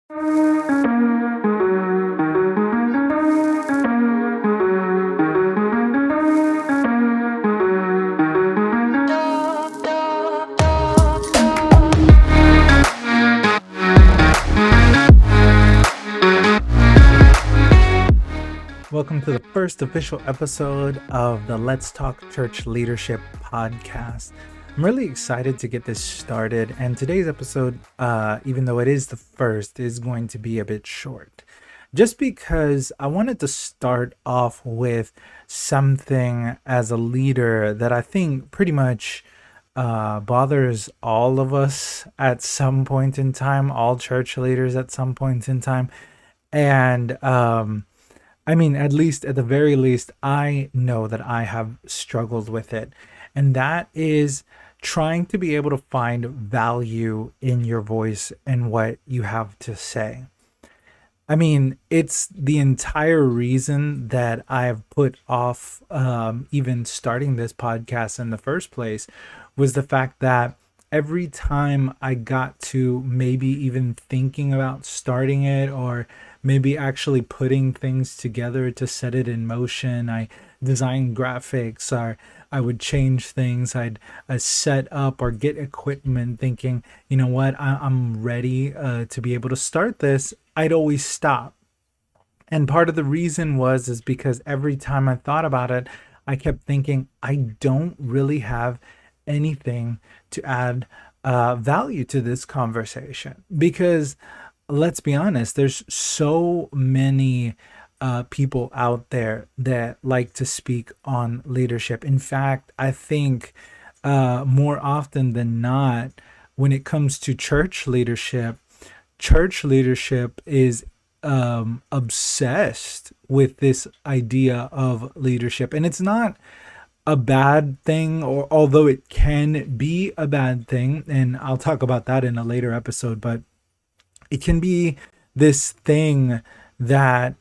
Welcome to the first official episode of the Let's Talk Church Leadership podcast. I'm really excited to get this started, and today's episode, even though it is the first, is going to be a bit short. Just because I wanted to start off with something as a leader that I think pretty much bothers all of us at some point in time, all church leaders at some point in time. And at least at the very least, I know that I have struggled with it. And that is trying to be able to find value in your voice and what you have to say. It's the entire reason that I've put off even starting this podcast in the first place was the fact that every time I got to maybe even thinking about starting it or maybe actually putting things together to set it in motion, I design graphics or I would change things. I'd set up or get equipment thinking, you know what, I'm ready to be able to start this. I'd always stop. And part of the reason is because every time I thought about it, I kept thinking, I don't really have anything to add value to this conversation. Because let's be honest, there's so many people out there that like to speak on leadership. In fact, I think more often than not, when it comes to church leadership is obsessed with this idea of leadership. And it's not a bad thing, or although it can be a bad thing, and I'll talk about that in a later episode, but it can be this thing that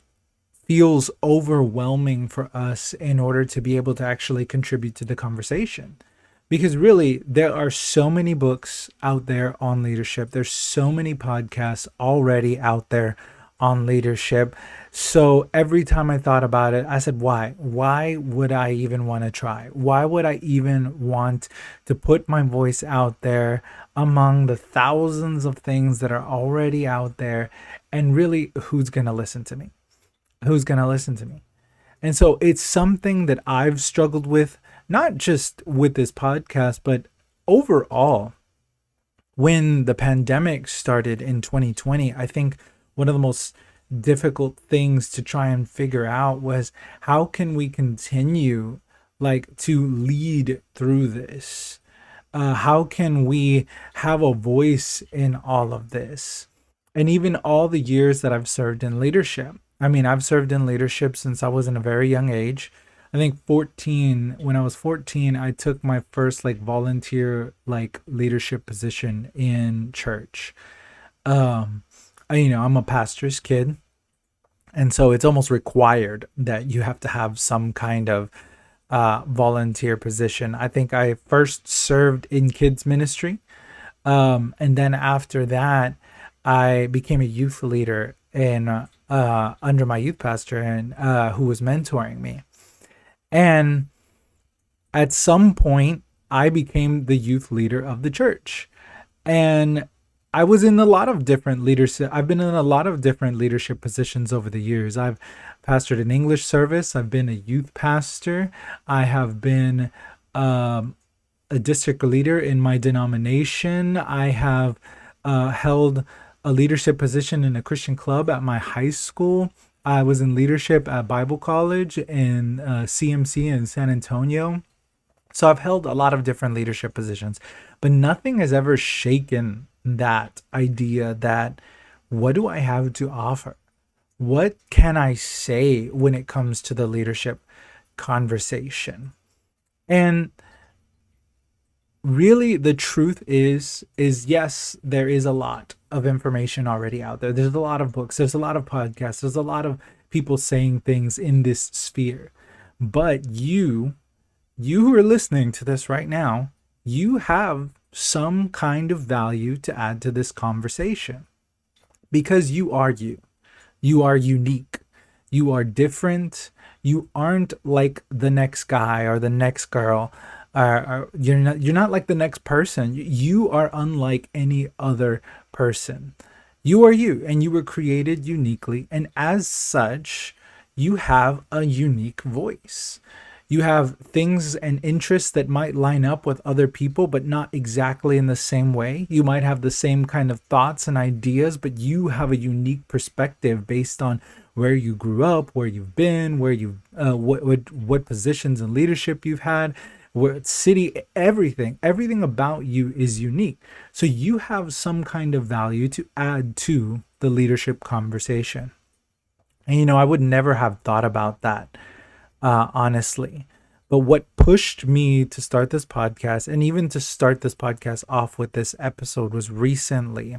feels overwhelming for us in order to be able to actually contribute to the conversation. Because really, there are so many books out there on leadership. There's so many podcasts already out there on leadership. So every time I thought about it, I said, why? Why would I even want to try? Why would I even want to put my voice out there among the thousands of things that are already out there? And really, who's going to listen to me? Who's going to listen to me? And so it's something that I've struggled with, not just with this podcast, but overall. When the pandemic started in 2020, I think one of the most difficult things to try and figure out was how can we continue to lead through this? How can we have a voice in all of this? And even all the years that I've served in leadership. I've served in leadership since I was in a very young age. I think when I was 14, I took my first volunteer leadership position in church. I'm a pastor's kid. And so it's almost required that you have to have some kind of volunteer position. I think I first served in kids ministry. And then after that, I became a youth leader under my youth pastor and who was mentoring me. And at some point, I became the youth leader of the church. And I was in a lot of different leadership. I've been in a lot of different leadership positions over the years. I've pastored an English service. I've been a youth pastor. I have been a district leader in my denomination. I have held a leadership position in a Christian club at my high school. I was in leadership at Bible College in CMC in San Antonio. So I've held a lot of different leadership positions, but nothing has ever shaken that idea that what do I have to offer? What can I say when it comes to the leadership conversation? And really the truth is yes, there is a lot of information already out there. There's a lot of books, there's a lot of podcasts, there's a lot of people saying things in this sphere. But you who are listening to this right now, you have some kind of value to add to this conversation. because you are you. You are unique. You are different. You aren't like the next guy or the next girl. You're not like the next person. You are unlike any other person. You are you, and you were created uniquely, and as such, you have a unique voice. You have things and interests that might line up with other people, but not exactly in the same way. You might have the same kind of thoughts and ideas, but you have a unique perspective based on where you grew up, where you've been, where you what positions in leadership you've had, what city, everything about you is unique. So you have some kind of value to add to the leadership conversation. And I would never have thought about that, honestly. But what pushed me to start this podcast, and even to start this podcast off with this episode, was recently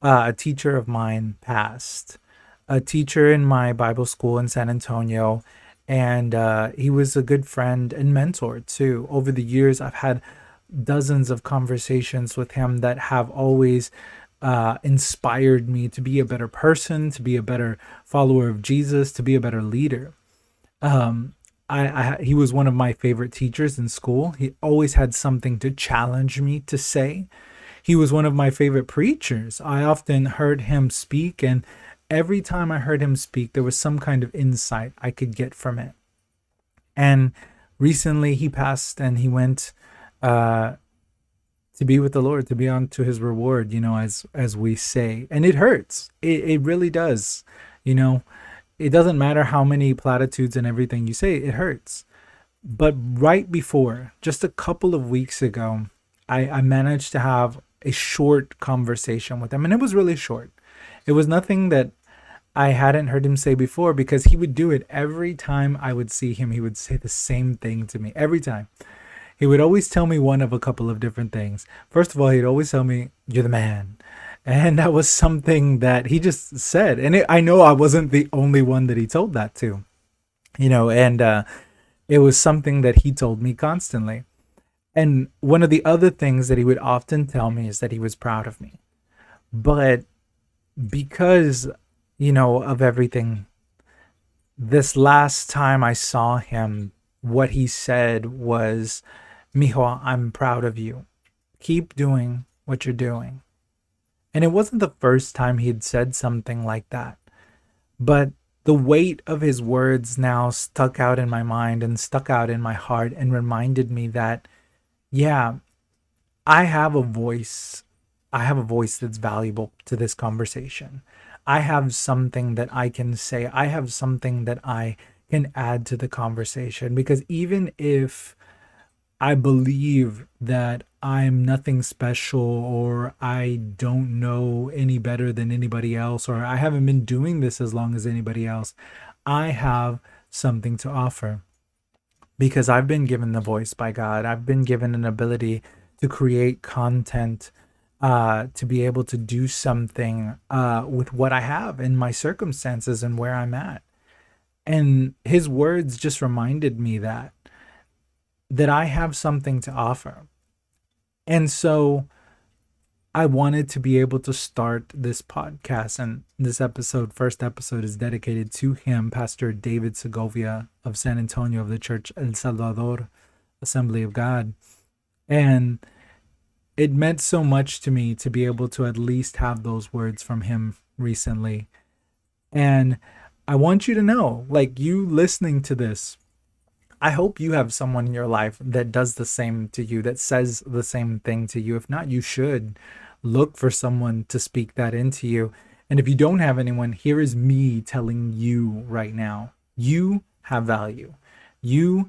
a teacher of mine passed, a teacher in my Bible school in San Antonio. And he was a good friend and mentor too. Over the years, I've had dozens of conversations with him that have always inspired me to be a better person, to be a better follower of Jesus, to be a better leader. Um, he was one of my favorite teachers in school. He always had something to challenge me to say. He was one of my favorite preachers. I often heard him speak, and every time I heard him speak, there was some kind of insight I could get from it. And recently he passed, and he went uh, to be with the Lord, to be on to his reward, as we say. And it hurts. It really does. You know, it doesn't matter how many platitudes and everything you say, it hurts. But right before, just a couple of weeks ago, I managed to have a short conversation with him, and it was really short. It was nothing that I hadn't heard him say before, because he would do it every time I would see him. He would say the same thing to me every time. He would always tell me one of a couple of different things. First of all, he'd always tell me, "You're the man." And that was something that he just said. And I know I wasn't the only one that he told that to, and it was something that he told me constantly. And one of the other things that he would often tell me is that he was proud of me. But because, of everything, this last time I saw him, what he said was, "Mijo, I'm proud of you. Keep doing what you're doing." And it wasn't the first time he had said something like that, but the weight of his words now stuck out in my mind and stuck out in my heart, and reminded me that, yeah, I have a voice. I have a voice that's valuable to this conversation. I have something that I can say. I have something that I can add to the conversation, because even if I believe that I'm nothing special, or I don't know any better than anybody else, or I haven't been doing this as long as anybody else, I have something to offer, because I've been given the voice by God. I've been given an ability to create content, to be able to do something with what I have in my circumstances and where I'm at. And his words just reminded me that I have something to offer. And so I wanted to be able to start this podcast, and this first episode, is dedicated to him, Pastor David Segovia of San Antonio, of the Church El Salvador Assembly of God. And it meant so much to me to be able to at least have those words from him recently. And I want you to know, like, you listening to this, I hope you have someone in your life that does the same to you, that says the same thing to you. If not, you should look for someone to speak that into you. And if you don't have anyone, here is me telling you right now, you have value. Your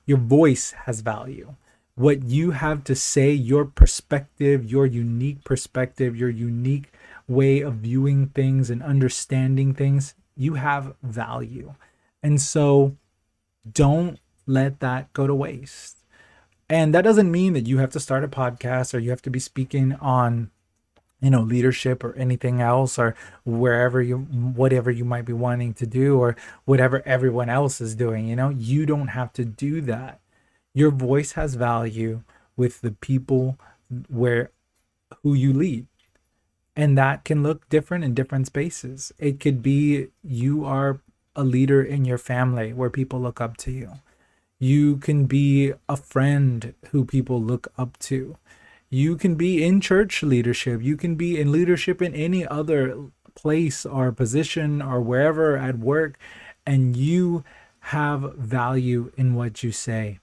voice has value. What you have to say, your perspective, your unique perspective, your unique way of viewing things and understanding things, you have value. And so don't let that go to waste. And that doesn't mean that you have to start a podcast, or you have to be speaking on, leadership or anything else, or whatever you might be wanting to do, or whatever everyone else is doing. You don't have to do that. Your voice has value with the people who you lead. And that can look different in different spaces. It could be you are a leader in your family where people look up to you. You can be a friend who people look up to. You can be in church leadership. You can be in leadership in any other place or position or wherever at work, and you have value in what you say.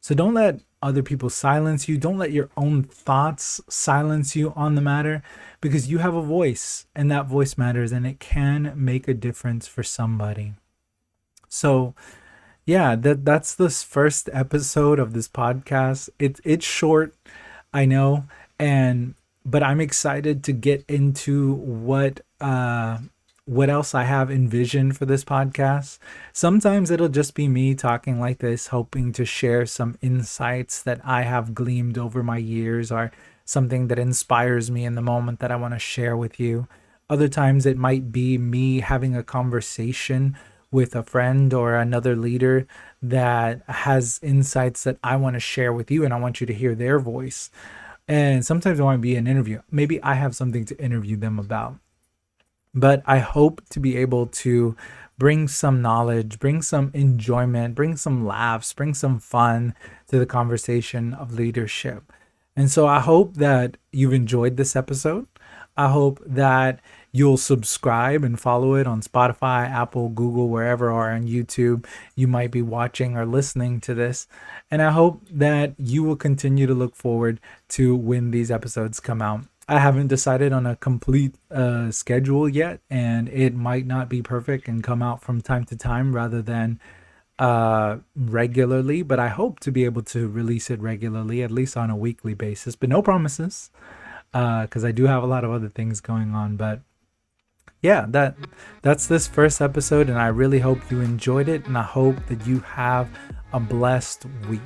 So don't let other people silence you. Don't let your own thoughts silence you on the matter, because you have a voice and that voice matters and it can make a difference for somebody. So, yeah, that's this first episode of this podcast. It's short, I know, and but I'm excited to get into what else I have envisioned for this podcast. Sometimes it'll just be me talking like this, hoping to share some insights that I have gleaned over my years or something that inspires me in the moment that I want to share with you. Other times it might be me having a conversation with a friend or another leader that has insights that I want to share with you and I want you to hear their voice. And sometimes it might be an interview. Maybe I have something to interview them about. But I hope to be able to bring some knowledge, bring some enjoyment, bring some laughs, bring some fun to the conversation of leadership. And so I hope that you've enjoyed this episode. I hope that you'll subscribe and follow it on Spotify, Apple, Google, wherever, or on YouTube you might be watching or listening to this. And I hope that you will continue to look forward to when these episodes come out. I haven't decided on a complete schedule yet, and it might not be perfect and come out from time to time rather than regularly, but I hope to be able to release it regularly, at least on a weekly basis, but no promises, because I do have a lot of other things going on. But yeah, that's this first episode, and I really hope you enjoyed it, and I hope that you have a blessed week.